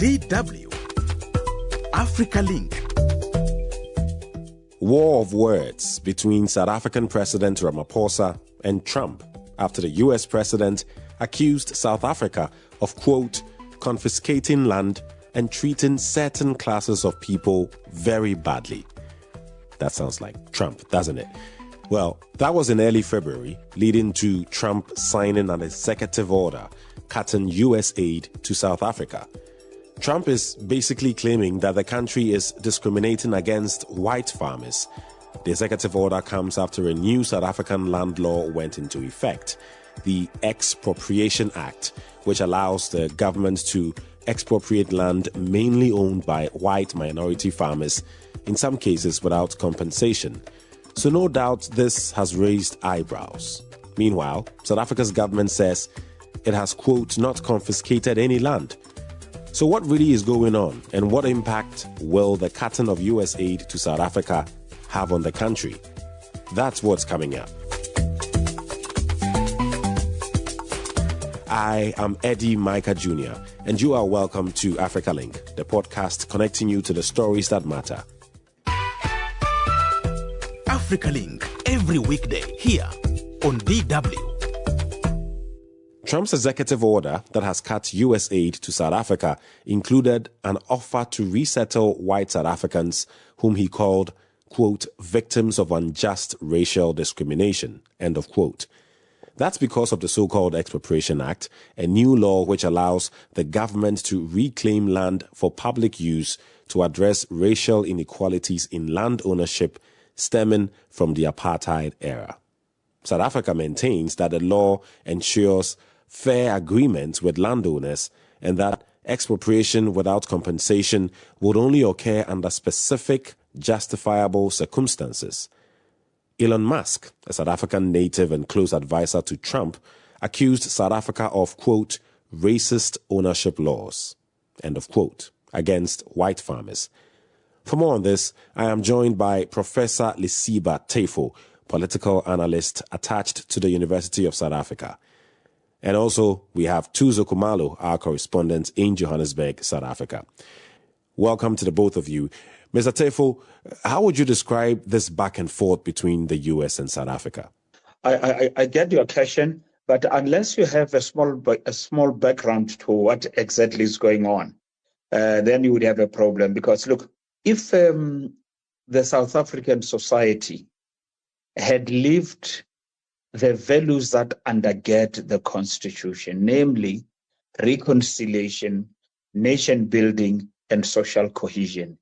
DW Africa Link. War of words between South African President Ramaphosa and Trump after the US president accused South Africa of, quote, confiscating land and treating certain classes of people very badly. That sounds like Trump, doesn't it? Well, that was in early February, leading to Trump signing an executive order cutting US aid to South Africa. Trump is basically claiming that the country is discriminating against white farmers. The executive order comes after a new South African land law went into effect, the Expropriation Act, which allows the government to expropriate land mainly owned by white minority farmers, in some cases without compensation. So no doubt this has raised eyebrows. Meanwhile, South Africa's government says it has, quote, not confiscated any land. So what really is going on, and what impact will the cutting of US aid to South Africa have on the country? That's what's coming up. I am Eddy Micah Jr, and you are welcome to Africa Link, the podcast connecting you to the stories that matter. Africa Link, every weekday here on DW. Trump's executive order that has cut US aid to South Africa included an offer to resettle white South Africans whom he called, quote, victims of unjust racial discrimination, end of quote. That's because of the so-called Expropriation Act, a new law which allows the government to reclaim land for public use to address racial inequalities in land ownership stemming from the apartheid era. South Africa maintains that the law ensures fair agreements with landowners and that expropriation without compensation would only occur under specific justifiable circumstances. Elon Musk, a South African native and close advisor to Trump, accused South Africa of, quote, racist ownership laws, end of quote, against white farmers. For more on this, I am joined by Professor Lesiba Teffo, political analyst attached to the University of South Africa. And also, we have Thuso, Khumalo, our correspondent in Johannesburg, South Africa. Welcome to the both of you. Mr. Teffo, how would you describe this back and forth between the US and South Africa? I get your question, but unless you have a small background to what exactly is going on, then you would have a problem. Because look, if the South African society had lived the values that undergird the Constitution, namely reconciliation, nation building, and social cohesion,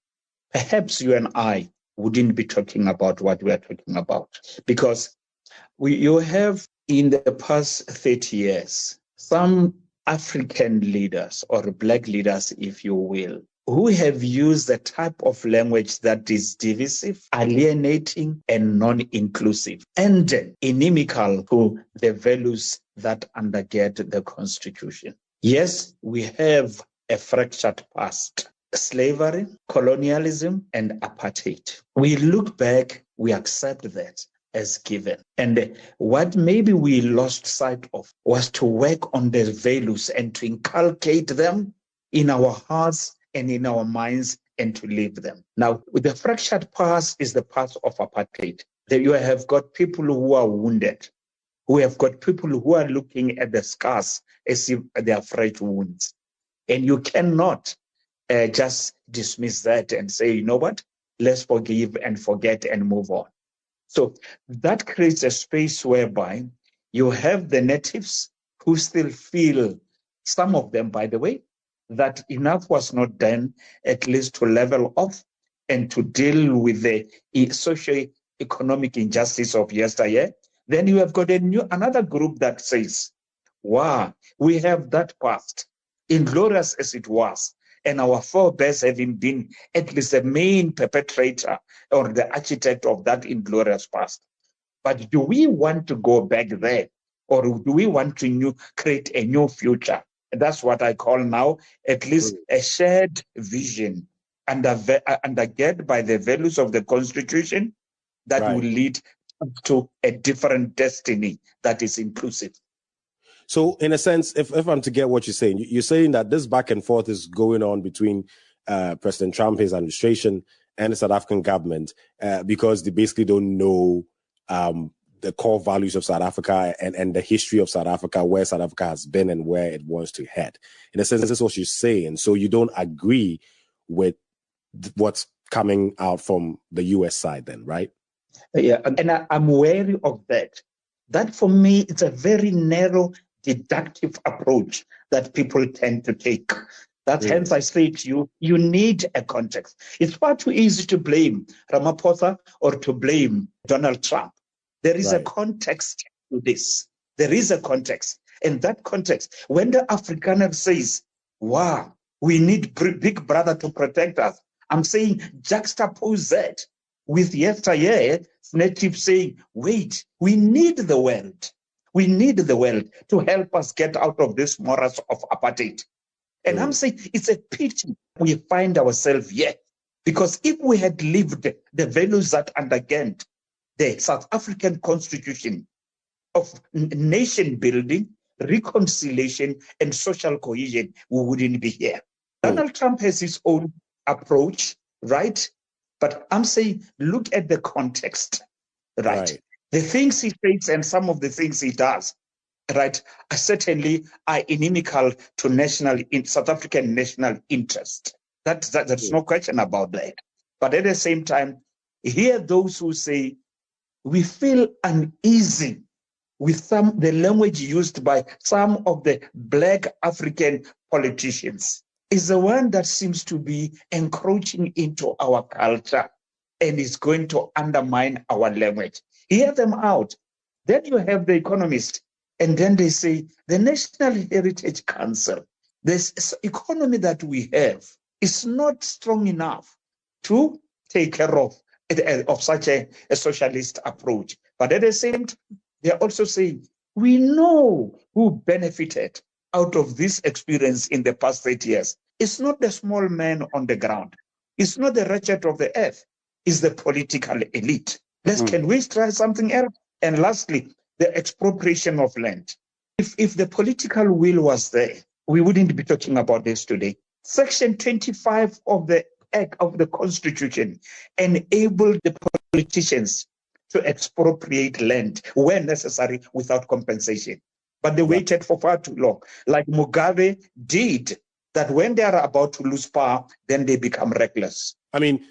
perhaps you and I wouldn't be talking about what we are talking about. Because you have, in the past 30 years, some African leaders, or black leaders, if you will, who have used the type of language that is divisive, alienating, and non-inclusive, and inimical to the values that undergird the Constitution. Yes, we have a fractured past: slavery, colonialism, and apartheid. We look back, we accept that as given. And what maybe we lost sight of was to work on the values and to inculcate them in our hearts and in our minds, and to live them. Now, with the fractured past is the past of apartheid. That you have got people who are wounded, who have got people who are looking at the scars as if they are fresh wounds. And you cannot just dismiss that and say, you know what, let's forgive and forget and move on. So that creates a space whereby you have the natives who still feel, some of them, by the way, that enough was not done, at least to level off and to deal with the socio-economic injustice of yesteryear. Then you have got another group that says, wow, we have that past, inglorious as it was, and our forebears having been at least the main perpetrator or the architect of that inglorious past. But do we want to go back there, or do we want to create a new future? That's what I call now at least a shared vision undergirded by the values of the Constitution that will lead to a different destiny that is inclusive. So in a sense, if I'm to get what you're saying that this back and forth is going on between President Trump, his administration, and the South African government because they basically don't know the core values of South Africa and the history of South Africa, where South Africa has been and where it wants to head. In a sense, this is what you're saying. So you don't agree with what's coming out from the US side then, right? Yeah, and I'm wary of that. That for me, it's a very narrow, deductive approach that people tend to take. That's hence I say to you, you need a context. It's far too easy to blame Ramaphosa or to blame Donald Trump. There is a context to this. There is a context. And that context, when the Afrikaner says, wow, we need big brother to protect us, I'm saying juxtapose that with yesteryear's native saying, wait, we need the world. We need the world to help us get out of this morass of apartheid. And I'm saying it's a pity we find ourselves here. Because if we had lived the values that undergird the South African Constitution of nation building, reconciliation, and social cohesion, we wouldn't be here. Donald Trump has his own approach, right? But I'm saying, look at the context, right? The things he says and some of the things he does, right, certainly are inimical to South African national interest. There's no question about that. But at the same time, hear those who say, we feel uneasy with the language used by some of the Black African politicians is the one that seems to be encroaching into our culture and is going to undermine our language. Hear them out. Then you have the economist, and then they say the National Heritage Council, this economy that we have is not strong enough to take care of such a socialist approach. But at the same time, they're also saying, we know who benefited out of this experience in the past 8 years. It's not the small man on the ground. It's not the wretched of the earth. It's the political elite. Can we try something else? And lastly, the expropriation of land. If the political will was there, we wouldn't be talking about this today. Section 25 of the Act of the Constitution enabled the politicians to expropriate land where necessary without compensation. But they waited for far too long, like Mugabe did, that when they are about to lose power, then they become reckless. I mean,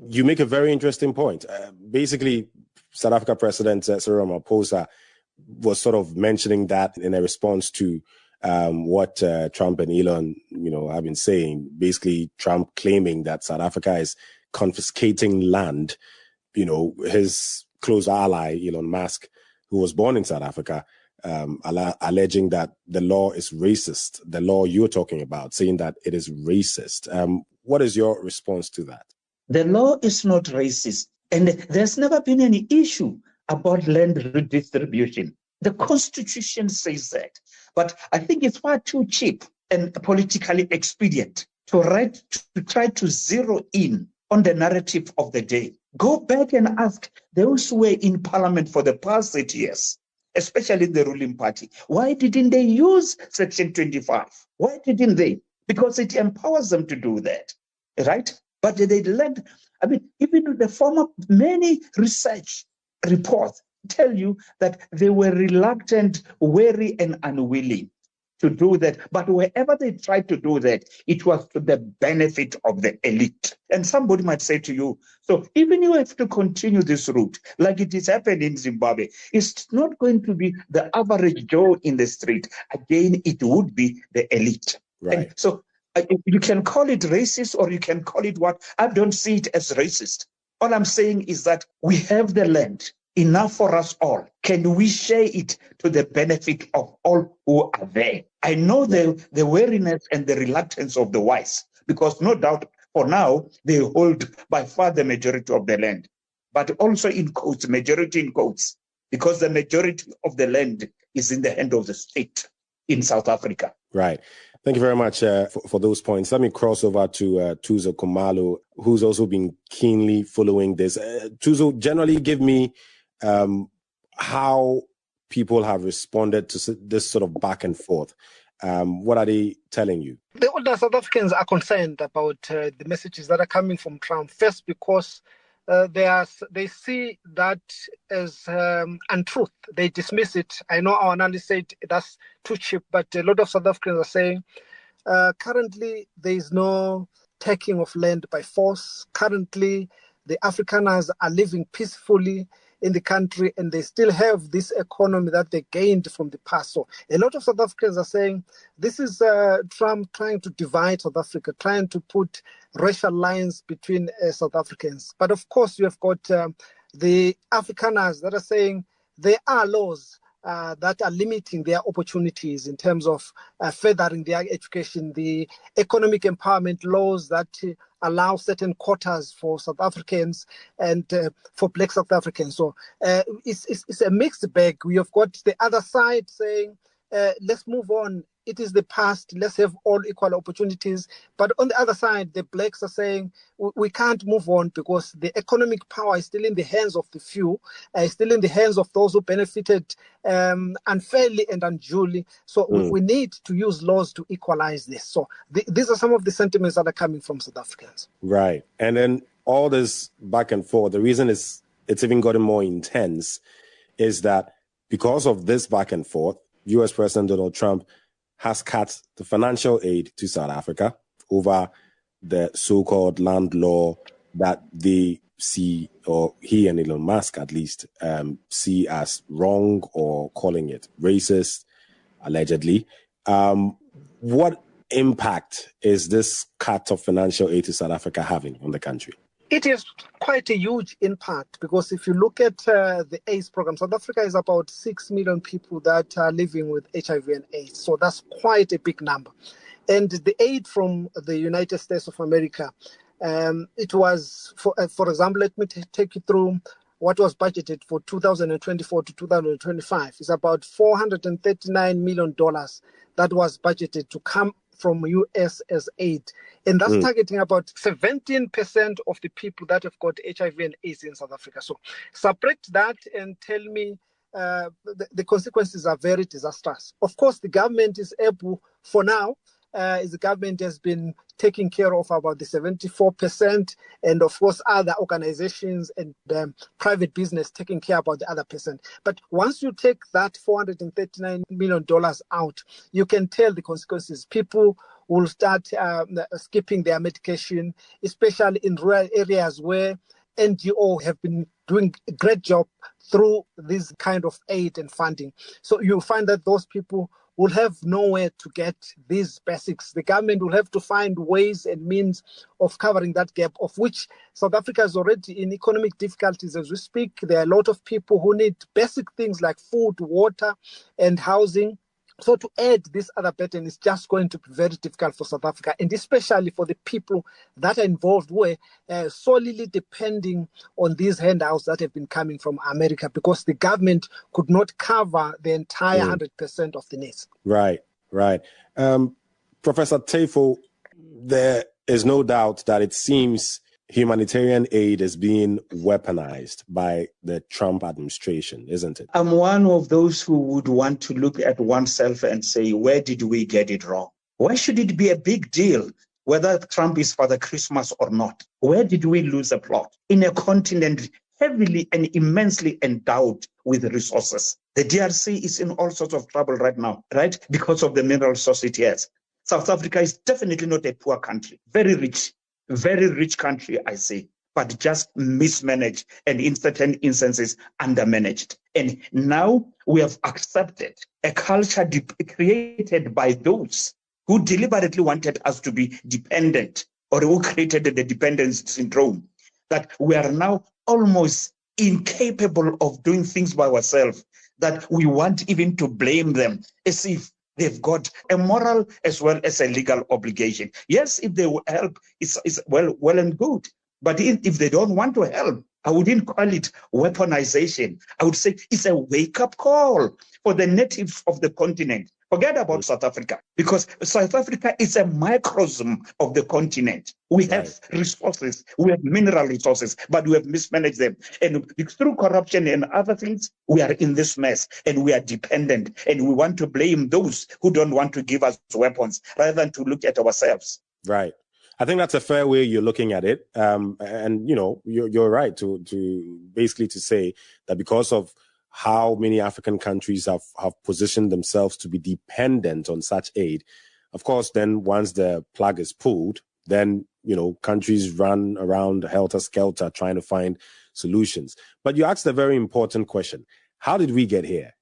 you make a very interesting point. Basically, South Africa President Cyril Ramaphosa was sort of mentioning that in a response to what Trump and Elon, have been saying. Basically, Trump claiming that South Africa is confiscating land. His close ally, Elon Musk, who was born in South Africa, alleging that the law is racist. The law you're talking about, saying that it is racist. What is your response to that? The law is not racist, and there's never been any issue about land redistribution. The Constitution says that. But I think it's far too cheap and politically expedient to try to zero in on the narrative of the day. Go back and ask those who were in parliament for the past 8 years, especially the ruling party, why didn't they use Section 25? Why didn't they? Because it empowers them to do that, right? But they led, even the former many research reports tell you that they were reluctant, wary, and unwilling to do that. But wherever they tried to do that, it was to the benefit of the elite. And somebody might say to you, so even you have to continue this route, like it is happening in Zimbabwe, it's not going to be the average Joe in the street. Again, it would be the elite. Right. And so you can call it racist or you can call it what. I don't see it as racist. All I'm saying is that we have the land, enough for us all. Can we share it to the benefit of all who are there? I know the wariness and the reluctance of the wise, because no doubt for now they hold by far the majority of the land, but also in quotes, majority in quotes, because the majority of the land is in the hand of the state in South Africa. Right. Thank you very much for those points. Let me cross over to Thuso Khumalo, who's also been keenly following this. Thuso, generally give me how people have responded to this sort of back and forth? What are they telling you? The older South Africans are concerned about the messages that are coming from Trump. First, because they see that as untruth. They dismiss it. I know our analyst said that's too cheap, but a lot of South Africans are saying currently there is no taking of land by force. Currently, the Afrikaners are living peacefully in the country, and they still have this economy that they gained from the past. So a lot of South Africans are saying this is Trump trying to divide South Africa, trying to put racial lines between South Africans. But of course, you have got the Afrikaners that are saying there are laws that are limiting their opportunities in terms of furthering their education, the economic empowerment laws that allow certain quotas for South Africans and for Black South Africans. So it's a mixed bag. We have got the other side saying, let's move on. It is the past. Let's have all equal opportunities. But on the other side, the blacks are saying we can't move on because the economic power is still in the hands of the few, still in the hands of those who benefited unfairly and unduly. So we need to use laws to equalize this. So these are some of the sentiments that are coming from South Africans. Right. And then all this back and forth, the reason it's even gotten more intense is that because of this back and forth, U.S. President Donald Trump has cut the financial aid to South Africa over the so-called land law that they see, or he and Elon Musk at least, see as wrong or calling it racist, allegedly. What impact is this cut of financial aid to South Africa having on the country? It is quite a huge impact because if you look at the AIDS program, South Africa is about 6 million people that are living with HIV and AIDS. So that's quite a big number. And the aid from the United States of America, it was, for example, let me take you through what was budgeted for 2024 to 2025. It's about $439 million that was budgeted to come from US as aid. And that's targeting about 17% of the people that have got HIV and AIDS in South Africa. So separate that and tell me the consequences are very disastrous. Of course, the government is able, for now, the government has been taking care of about the 74%, and of course other organizations and private business taking care about the other percent. But once you take that $439 million out, you can tell the consequences. People will start skipping their medication, especially in rural areas where NGO have been doing a great job through this kind of aid and funding. So you find that those people will have nowhere to get these basics. The government will have to find ways and means of covering that gap, of which South Africa is already in economic difficulties as we speak. There are a lot of people who need basic things like food, water, and housing. So to add this other burden is just going to be very difficult for South Africa, and especially for the people that are involved who are solely depending on these handouts that have been coming from America, because the government could not cover the entire 100% of the needs. Right. Professor Teffo, there is no doubt that it seems humanitarian aid is being weaponized by the Trump administration, isn't it? I'm one of those who would want to look at oneself and say, where did we get it wrong? Why should it be a big deal whether Trump is Father Christmas or not? Where did we lose a plot in a continent heavily and immensely endowed with resources? The DRC is in all sorts of trouble right now, right? Because of the mineral source it has. South Africa is definitely not a poor country, very rich country, I say, but just mismanaged and in certain instances undermanaged. And now we have accepted a culture created by those who deliberately wanted us to be dependent, or who created the dependence syndrome, that we are now almost incapable of doing things by ourselves, that we want even to blame them as if they've got a moral as well as a legal obligation. Yes, if they will help, it's well and good. But if they don't want to help, I wouldn't call it weaponization. I would say it's a wake-up call for the natives of the continent, Forget about South Africa, because South Africa is a microcosm of the continent. We have resources, we have mineral resources, but we have mismanaged them. And through corruption and other things, we are in this mess and we are dependent. And we want to blame those who don't want to give us weapons rather than to look at ourselves. Right. I think that's a fair way you're looking at it. And, you're right to basically to say that because of how many African countries have positioned themselves to be dependent on such aid, of course, then once the plug is pulled, then, countries run around helter-skelter trying to find solutions. But you asked a very important question. How did we get here,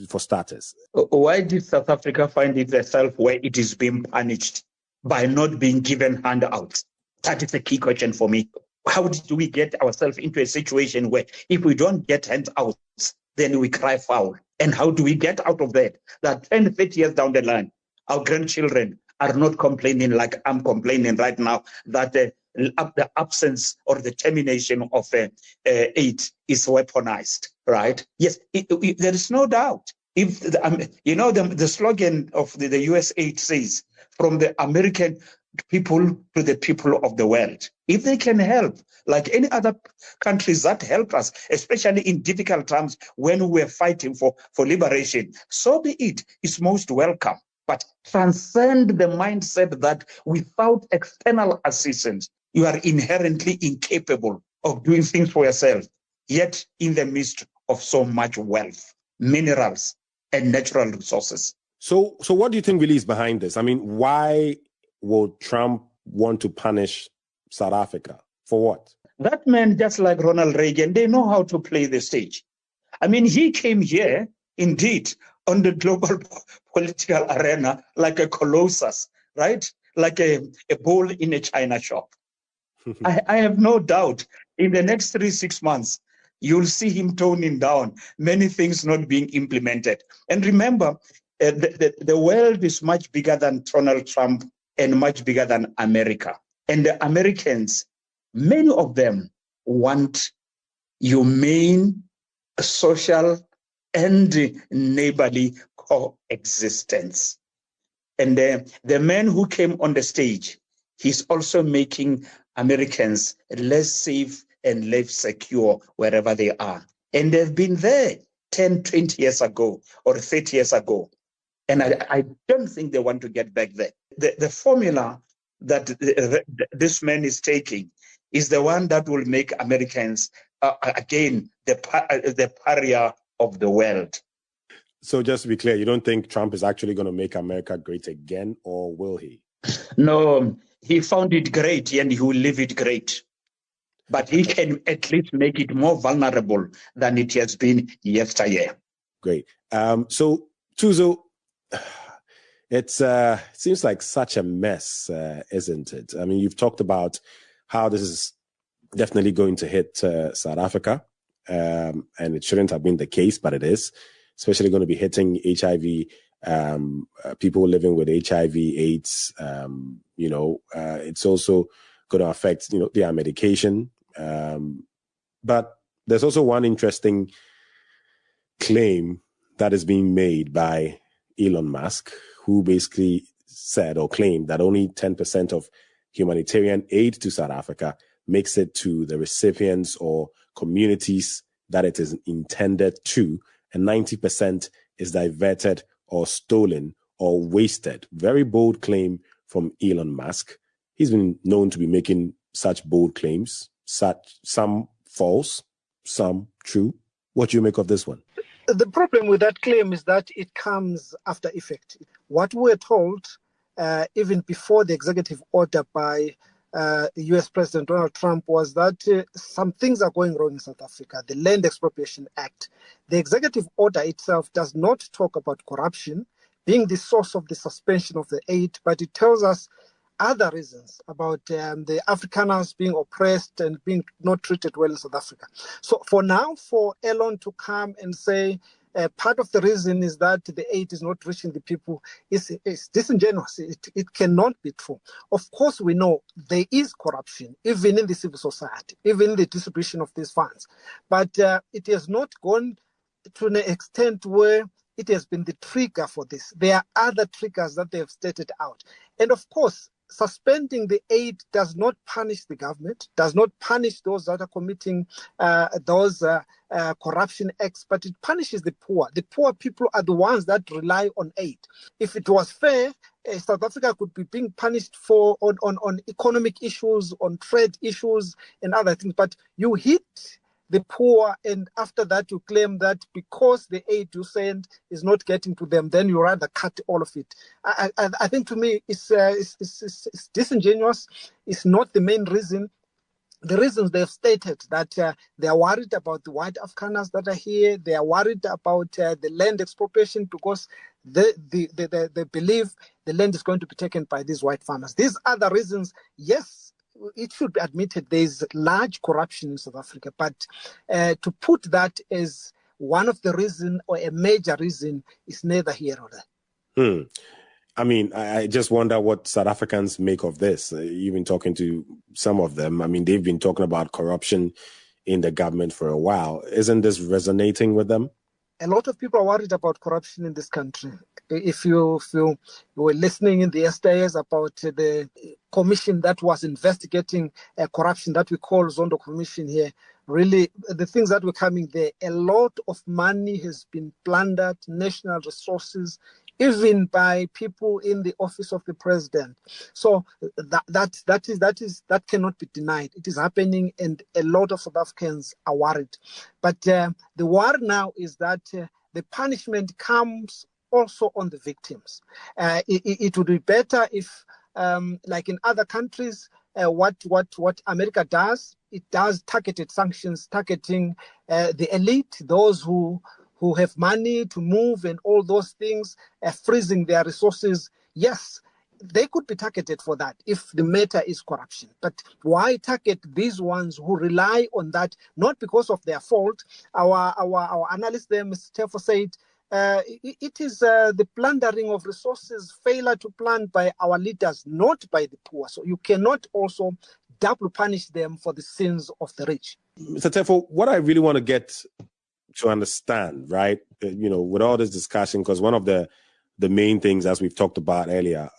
for starters? Why did South Africa find itself where it is being punished by not being given handouts? That is a key question for me. How did we get ourselves into a situation where if we don't get handouts, then we cry foul? And how do we get out of that? That 10, 30 years down the line, our grandchildren are not complaining like I'm complaining right now, that the absence or the termination of aid is weaponized, right? Yes, there is no doubt. If the slogan of the US aid says, from the American people to the people of the world. If they can help, like any other countries that help us, especially in difficult times when we're fighting for liberation, so be it. It's most welcome. But transcend the mindset that without external assistance, you are inherently incapable of doing things for yourself, yet in the midst of so much wealth, minerals, and natural resources. So what do you think really is behind this? I mean, why would Trump want to punish South Africa? For what? That man, just like Ronald Reagan, they know how to play the stage. I mean, he came here, indeed, on the global political arena like a colossus, right? Like a bull in a china shop. I have no doubt in the next 3-6 months, you'll see him toning down, many things not being implemented. And remember, the world is much bigger than Donald Trump and much bigger than America. And the Americans, many of them want humane, social, and neighborly coexistence. And the man who came on the stage, he's also making Americans less safe and less secure wherever they are. And they've been there 10, 20 years ago or 30 years ago. And I don't think they want to get back there. The formula that this man is taking is the one that will make Americans, again, the pariah of the world. So just to be clear, you don't think Trump is actually going to make America great again, or will he? No, he found it great and he will leave it great. But he can at least make it more vulnerable than it has been yesteryear. Great. So, Thuso, it seems like such a mess, isn't it? I mean, you've talked about how this is definitely going to hit South Africa, and it shouldn't have been the case, but it is, especially going to be hitting HIV, people living with HIV, AIDS. It's also going to affect, their medication. But there's also one interesting claim that is being made by Elon Musk, who basically said or claimed that only 10% of humanitarian aid to South Africa makes it to the recipients or communities that it is intended to, and 90% is diverted or stolen or wasted. Very bold claim from Elon Musk. He's been known to be making such bold claims, some false, some true. What do you make of this one? The problem with that claim is that it comes after effect. What we're told, even before the executive order by US President Donald Trump, was that some things are going wrong in South Africa. The Land Expropriation Act. The executive order itself does not talk about corruption being the source of the suspension of the aid, but it tells us other reasons about the Afrikaners being oppressed and being not treated well in South Africa. So for now, for Elon to come and say part of the reason is that the aid is not reaching the people is disingenuous. It cannot be true. Of course, we know there is corruption, even in the civil society, even in the distribution of these funds. But it has not gone to an extent where it has been the trigger for this. There are other triggers that they have stated out. And of course, suspending the aid does not punish the government, does not punish those that are committing those corruption acts, but it punishes the poor. The poor people are the ones that rely on aid. If it was fair, South Africa could be being punished for on economic issues, on trade issues, and other things. But you hit the poor, and after that you claim that because the aid you send is not getting to them, then you rather cut all of it. I think to me it's disingenuous. It's not the main reason. The reasons they've stated that they are worried about the white Afrikaners that are here. They are worried about the land expropriation because they believe the land is going to be taken by these white farmers. These other reasons, yes, it should be admitted there is large corruption in South Africa, but to put that as one of the reasons or a major reason is neither here nor there. I mean, I just wonder what South Africans make of this. Even talking to some of them, I mean, they've been talking about corruption in the government for a while. Isn't this resonating with them? A lot of people are worried about corruption in this country. If you were listening in the yesterdays about the commission that was investigating corruption that we call Zondo Commission here, really the things that were coming there, a lot of money has been plundered, national resources, even by people in the office of the president. So that cannot be denied. It is happening, and a lot of South Africans are worried. But the worry now is that the punishment comes also on the victims. It would be better if, like in other countries, what America does, it does targeted sanctions, targeting the elite, those who have money to move and all those things, freezing their resources. Yes, they could be targeted for that if the matter is corruption. But why target these ones who rely on that, not because of their fault? Our analyst there, Mr. Teffo, said it is the plundering of resources, failure to plan by our leaders, not by the poor. So you cannot also double punish them for the sins of the rich. Mr. Teffo, what I really want to get to understand, right, with all this discussion, because one of the main things, as we've talked about earlier,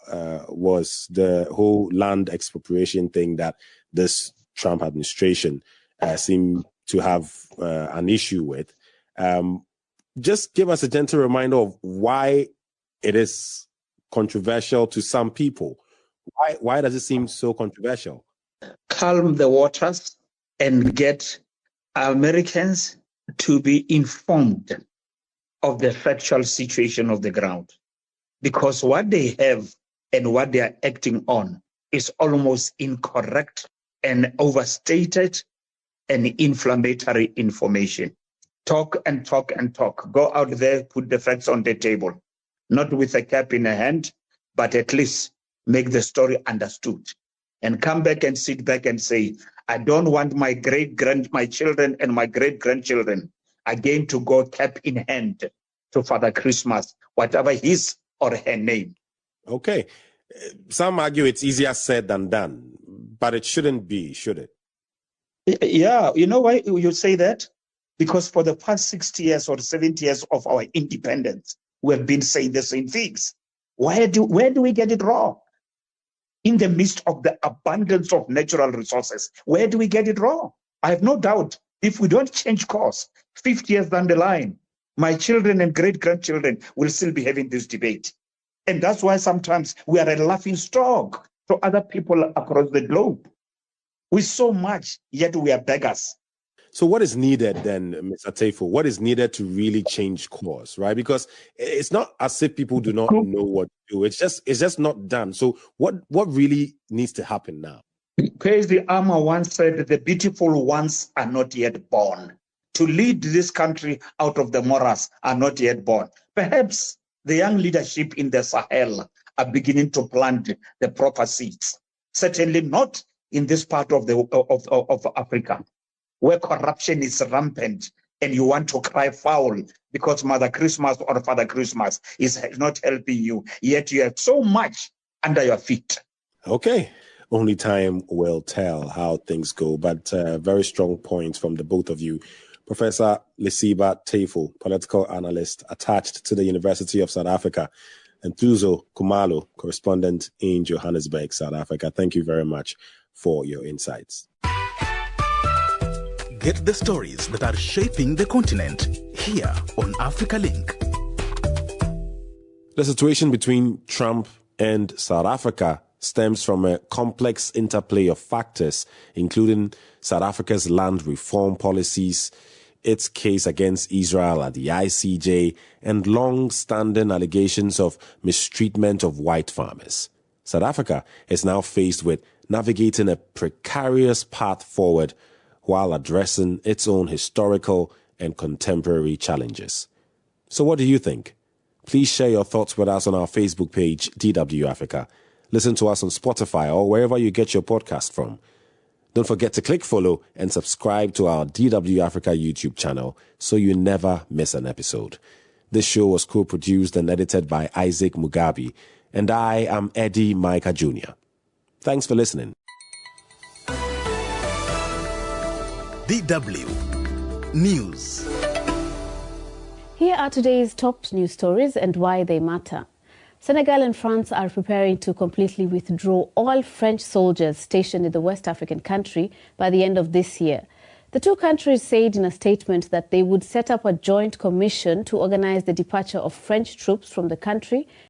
was the whole land expropriation thing that this Trump administration seemed to have an issue with. Just give us a gentle reminder of why it is controversial to some people. Why does it seem so controversial? Calm the waters and get Americans to be informed of the factual situation of the ground. Because what they have and what they are acting on is almost incorrect and overstated and inflammatory information. Talk and talk and talk. Go out there, put the facts on the table. Not with a cap in a hand, but at least make the story understood. And come back and sit back and say, I don't want my children and my great-grandchildren again to go cap in hand to Father Christmas, whatever his or her name. Okay. Some argue it's easier said than done, but it shouldn't be, should it? Yeah, you know why you say that? Because for the past 60 years or 70 years of our independence, we have been saying the same things. Where do we get it wrong? In the midst of the abundance of natural resources, where do we get it wrong? I have no doubt if we don't change course, 50 years down the line, my children and great-grandchildren will still be having this debate. And that's why sometimes we are a laughing stock to other people across the globe. We so much, yet we are beggars. So what is needed then, Mr. Teffo? What is needed to really change course, right? Because it's not as if people do not know what to do. It's just not done. So what really needs to happen now? Crazy Armour once said, the beautiful ones are not yet born. To lead this country out of the morass are not yet born. Perhaps the young leadership in the Sahel are beginning to plant the proper seeds. Certainly not in this part of Africa, where corruption is rampant and you want to cry foul because Mother Christmas or Father Christmas is not helping you, yet you have so much under your feet. Okay. Only time will tell how things go, but very strong points from the both of you. Professor Lesiba Teffo, political analyst attached to the University of South Africa, and Thuso Khumalo, correspondent in Johannesburg, South Africa. Thank you very much for your insights. Get the stories that are shaping the continent here on Africa Link. The situation between Trump and South Africa stems from a complex interplay of factors, including South Africa's land reform policies, its case against Israel at the ICJ, and long-standing allegations of mistreatment of white farmers. South Africa is now faced with navigating a precarious path forward while addressing its own historical and contemporary challenges. So what do you think? Please share your thoughts with us on our Facebook page, DW Africa. Listen to us on Spotify or wherever you get your podcast from. Don't forget to click follow and subscribe to our DW Africa YouTube channel so you never miss an episode. This show was co-produced and edited by Isaac Mugabe, and I am Eddy Micah Jr. Thanks for listening. DW News. Here are today's top news stories and why they matter. Senegal and France are preparing to completely withdraw all French soldiers stationed in the West African country by the end of this year. The two countries said in a statement that they would set up a joint commission to organize the departure of French troops from the country